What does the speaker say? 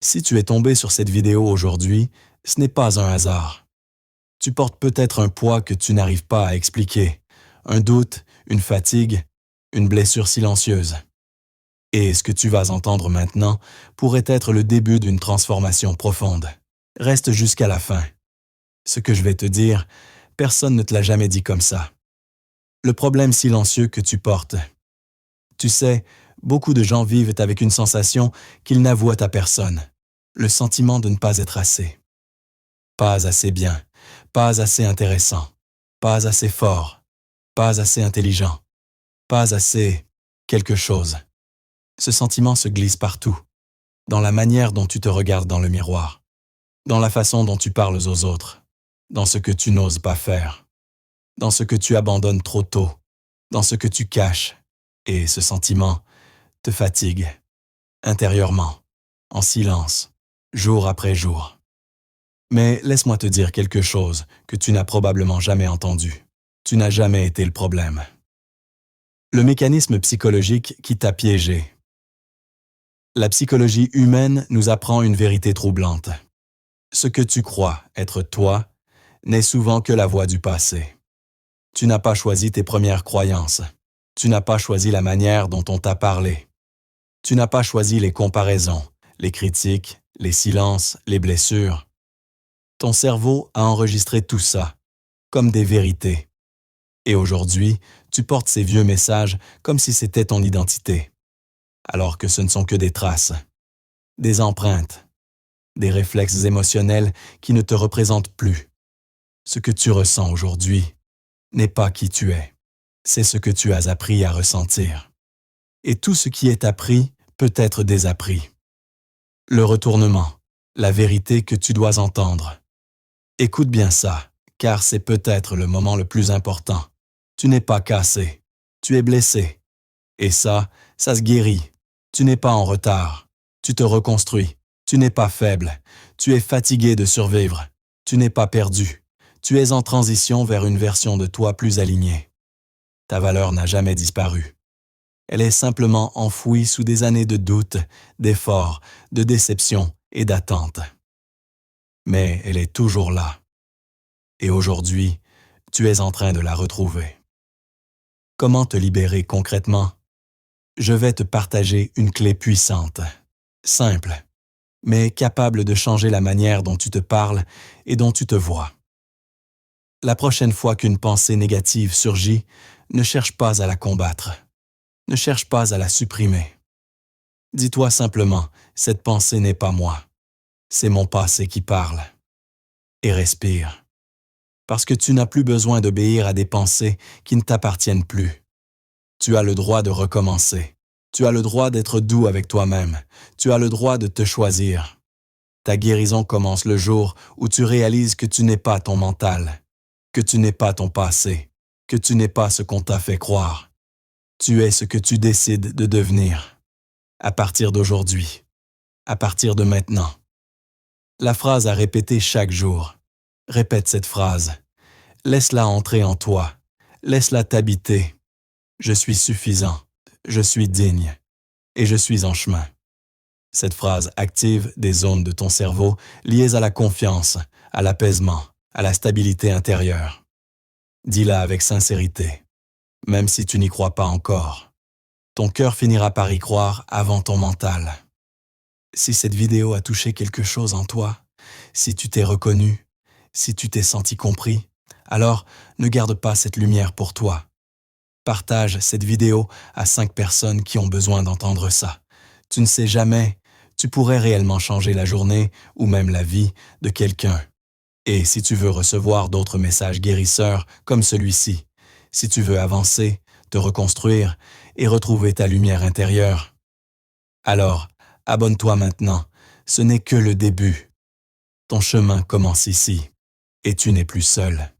Si tu es tombé sur cette vidéo aujourd'hui, ce n'est pas un hasard. Tu portes peut-être un poids que tu n'arrives pas à expliquer, un doute, une fatigue, une blessure silencieuse. Et ce que tu vas entendre maintenant pourrait être le début d'une transformation profonde. Reste jusqu'à la fin. Ce que je vais te dire, personne ne te l'a jamais dit comme ça. Le problème silencieux que tu portes. Tu sais, beaucoup de gens vivent avec une sensation qu'ils n'avouent à personne. Le sentiment de ne pas être assez. Pas assez bien, pas assez intéressant, pas assez fort, pas assez intelligent, pas assez quelque chose. Ce sentiment se glisse partout, dans la manière dont tu te regardes dans le miroir, dans la façon dont tu parles aux autres, dans ce que tu n'oses pas faire, dans ce que tu abandonnes trop tôt, dans ce que tu caches. Et ce sentiment te fatigue, intérieurement, en silence, jour après jour. Mais laisse-moi te dire quelque chose que tu n'as probablement jamais entendu. Tu n'as jamais été le problème. Le mécanisme psychologique qui t'a piégé. La psychologie humaine nous apprend une vérité troublante. Ce que tu crois être toi n'est souvent que la voix du passé. Tu n'as pas choisi tes premières croyances. Tu n'as pas choisi la manière dont on t'a parlé. Tu n'as pas choisi les comparaisons, les critiques, les silences, les blessures. Ton cerveau a enregistré tout ça, comme des vérités. Et aujourd'hui, tu portes ces vieux messages comme si c'était ton identité, alors que ce ne sont que des traces, des empreintes, des réflexes émotionnels qui ne te représentent plus. Ce que tu ressens aujourd'hui n'est pas qui tu es, c'est ce que tu as appris à ressentir. Et tout ce qui est appris peut être désappris. Le retournement, la vérité que tu dois entendre. Écoute bien ça, car c'est peut-être le moment le plus important. Tu n'es pas cassé, tu es blessé. Et ça se guérit. Tu n'es pas en retard, tu te reconstruis. Tu n'es pas faible, tu es fatigué de survivre. Tu n'es pas perdu, tu es en transition vers une version de toi plus alignée. Ta valeur n'a jamais disparu. Elle est simplement enfouie sous des années de doute, d'efforts, de déception et d'attente. Mais elle est toujours là. Et aujourd'hui, tu es en train de la retrouver. Comment te libérer concrètement? Je vais te partager une clé puissante, simple, mais capable de changer la manière dont tu te parles et dont tu te vois. La prochaine fois qu'une pensée négative surgit, ne cherche pas à la combattre. Ne cherche pas à la supprimer. Dis-toi simplement, cette pensée n'est pas moi. C'est mon passé qui parle. Et respire. Parce que tu n'as plus besoin d'obéir à des pensées qui ne t'appartiennent plus. Tu as le droit de recommencer. Tu as le droit d'être doux avec toi-même. Tu as le droit de te choisir. Ta guérison commence le jour où tu réalises que tu n'es pas ton mental, que tu n'es pas ton passé, que tu n'es pas ce qu'on t'a fait croire. Tu es ce que tu décides de devenir. À partir d'aujourd'hui. À partir de maintenant. La phrase à répéter chaque jour. Répète cette phrase. Laisse-la entrer en toi. Laisse-la t'habiter. Je suis suffisant. Je suis digne. Et je suis en chemin. Cette phrase active des zones de ton cerveau liées à la confiance, à l'apaisement, à la stabilité intérieure. Dis-la avec sincérité, même si tu n'y crois pas encore. Ton cœur finira par y croire avant ton mental. Si cette vidéo a touché quelque chose en toi, si tu t'es reconnu, si tu t'es senti compris, alors ne garde pas cette lumière pour toi. Partage cette vidéo à 5 personnes qui ont besoin d'entendre ça. Tu ne sais jamais, tu pourrais réellement changer la journée ou même la vie de quelqu'un. Et si tu veux recevoir d'autres messages guérisseurs comme celui-ci, si tu veux avancer, te reconstruire et retrouver ta lumière intérieure, alors abonne-toi maintenant, ce n'est que le début. Ton chemin commence ici et tu n'es plus seul.